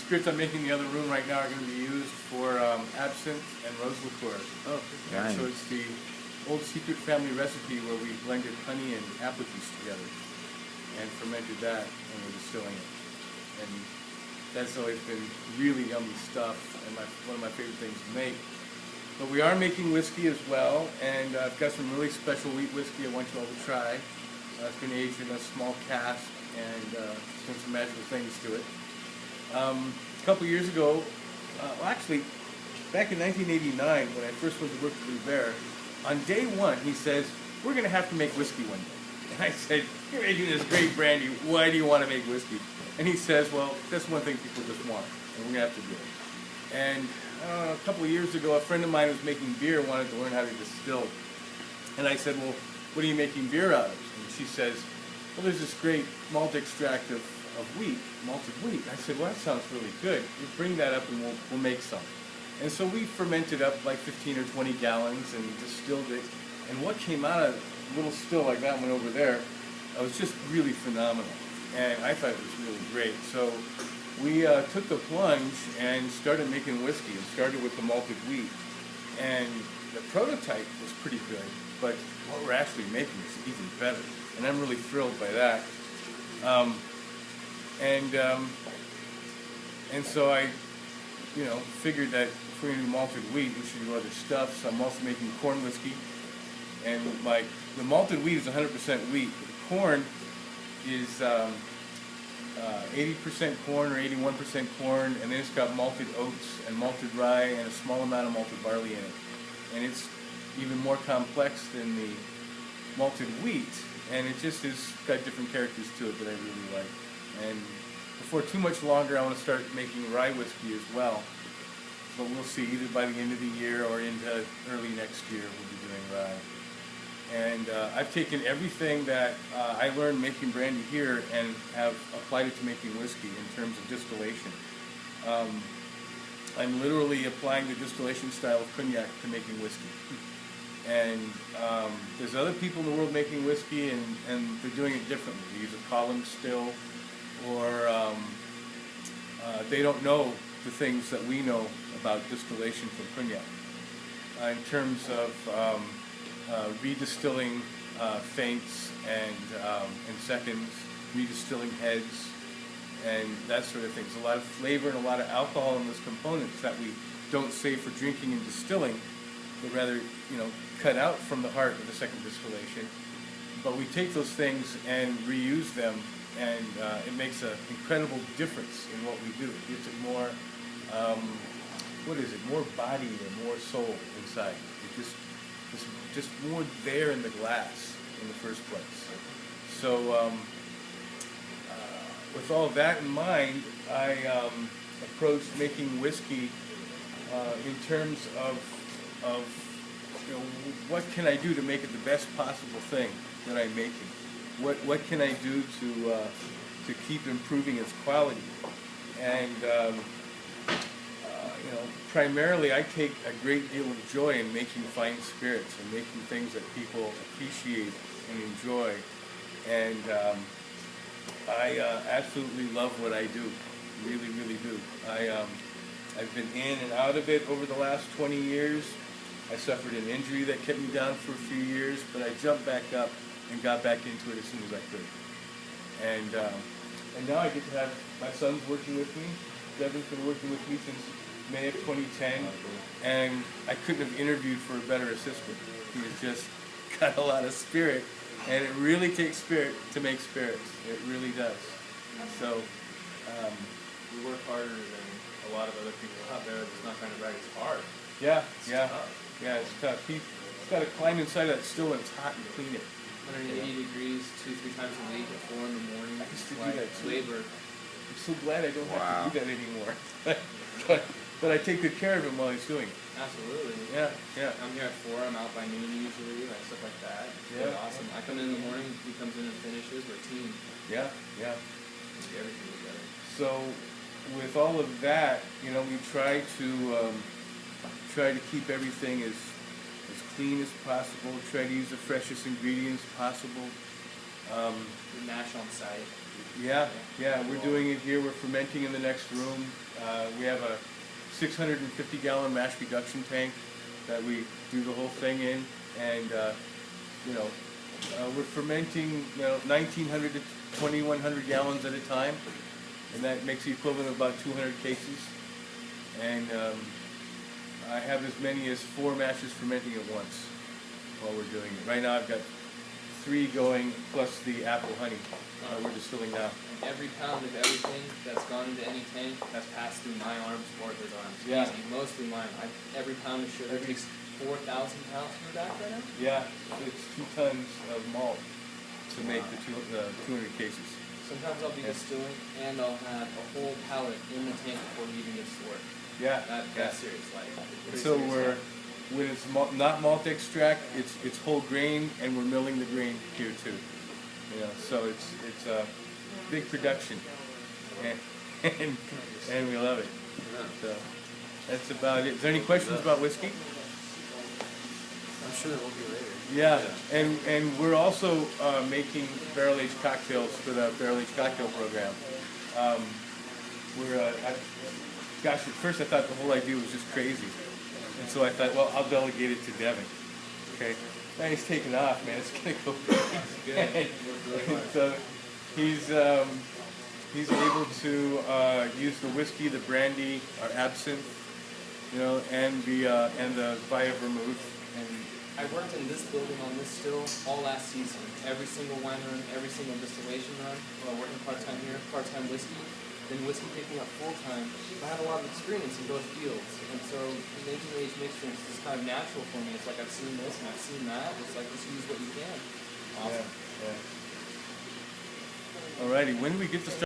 spirits I'm making in the other room right now are going to be used for absinthe and rose liqueur. Oh, And nice. so it's the old secret family recipe where we blended honey and apple juice together and fermented that, and we're distilling it. And that's always been really yummy stuff and one of my favorite things to make. But we are making whiskey as well, and I've got some really special wheat whiskey I want you all to try. It's been aged in a small cask, and it's done some magical things to it. A couple years ago, actually, back in 1989, when I first went to work with Louver, on day one, he says, we're going to have to make whiskey one day. And I said, you're making this great brandy, why do you want to make whiskey? And he says, well, that's one thing people just want, and we're going to have to do it. And a couple of years ago, a friend of mine who was making beer wanted to learn how to distill. And I said, well, what are you making beer out of? And she says, well, there's this great malt extract of wheat, malted wheat. I said, well, that sounds really good. You bring that up and we'll make some. And so we fermented up like 15 or 20 gallons and distilled it. And what came out of a little still like that one over there was just really phenomenal. And I thought it was really great. So we took the plunge and started making whiskey and started with the malted wheat. And the prototype was pretty good, but what we're actually making is even better. And I'm really thrilled by that. And so I, figured that if we're going to do malted wheat, we should do other stuff. So I'm also making corn whiskey. And the malted wheat is 100% wheat. The corn is 80% corn or 81% corn, and then it's got malted oats and malted rye and a small amount of malted barley in it. And it's even more complex than the malted wheat, and it just has got different characters to it that I really like. And before too much longer, I want to start making rye whiskey as well. But we'll see, either by the end of the year or into early next year, we'll be doing rye. And I've taken everything that I learned making brandy here and have applied it to making whiskey in terms of distillation. I'm literally applying the distillation style of cognac to making whiskey. And there's other people in the world making whiskey, and they're doing it differently. They use a column still, or they don't know the things that we know about distillation from cognac. In terms of redistilling feints and seconds, redistilling heads, and that sort of thing. There's a lot of flavor and a lot of alcohol in those components that we don't save for drinking and distilling, but rather, cut out from the heart of the second distillation. But we take those things and reuse them, and it makes an incredible difference in what we do. It gives it more, more body or more soul inside. It's just more there in the glass in the first place. So with all of that in mind, I approached making whiskey in terms of what can I do to make it the best possible thing that I'm making? What can I do to keep improving its quality? And primarily I take a great deal of joy in making fine spirits and making things that people appreciate and enjoy. And I absolutely love what I do, really, really do. I've been in and out of it over the last 20 years. I suffered an injury that kept me down for a few years, but I jumped back up and got back into it as soon as I could. And now I get to have my sons working with me. Devin's been working with me since May of 2010, and I couldn't have interviewed for a better assistant. He has just got a lot of spirit, and it really takes spirit to make spirits. It really does. So we work harder than a lot of other people out there that's not trying to brag. It's hard. Yeah, it's tough. He's got to climb inside that still when it's hot and clean it. 180 degrees, 2-3 times a week at 4 in the morning. I used to do that too. Labor. I'm so glad I don't have to do that anymore. but I take good care of him while he's doing it. Absolutely. Yeah. I'm here at 4. I'm out by noon usually, stuff like that. It's really awesome. I come in the morning. He comes in and finishes. We're a team. Yeah. We do everything together. So with all of that, we try to keep everything as clean as possible. Try to use the freshest ingredients possible. You mash on site. Yeah, we're doing it here. We're fermenting in the next room. We have a 650-gallon mash reduction tank that we do the whole thing in, and we're fermenting 1,900 to 2,100 gallons at a time, and that makes the equivalent of about 200 cases. And I have as many as 4 mashes fermenting at once while we're doing it. Right now I've got 3 going plus the apple honey we're distilling now. And every pound of everything that's gone into any tank has passed through my arms or his arms. Yeah. Easy, mostly mine. Every pound of sugar takes 4,000 pounds from the back right now? Yeah, it's 2 tons of malt to make the 200 cases. Sometimes I'll be distilling and I'll have a whole pallet in the tank before it even gets to work. Yeah. That's serious. Like, so when it's not malt extract, it's whole grain, and we're milling the grain here too. So it's a big production, and we love it. So that's about it. Is there any questions about whiskey? I'm sure there will be later. Yeah, and we're also making barrel-aged cocktails for the barrel-aged cocktail program. Gosh, at first I thought the whole idea was just crazy, and so I thought, well, I'll delegate it to Devin. Okay, now he's taken off, man. It's gonna go crazy. And so he's able to use the whiskey, the brandy, our absinthe, and the via vermouth. And I worked in this building on this still all last season. Every single wine run, every single distillation run. While working part-time here, part-time whiskey, then whiskey picking up full-time. I had a lot of experience in both fields. And so making aged mixtures is kind of natural for me. It's like I've seen this and I've seen that. It's like just use what you can. Awesome. Yeah. Alrighty, when do we get to start?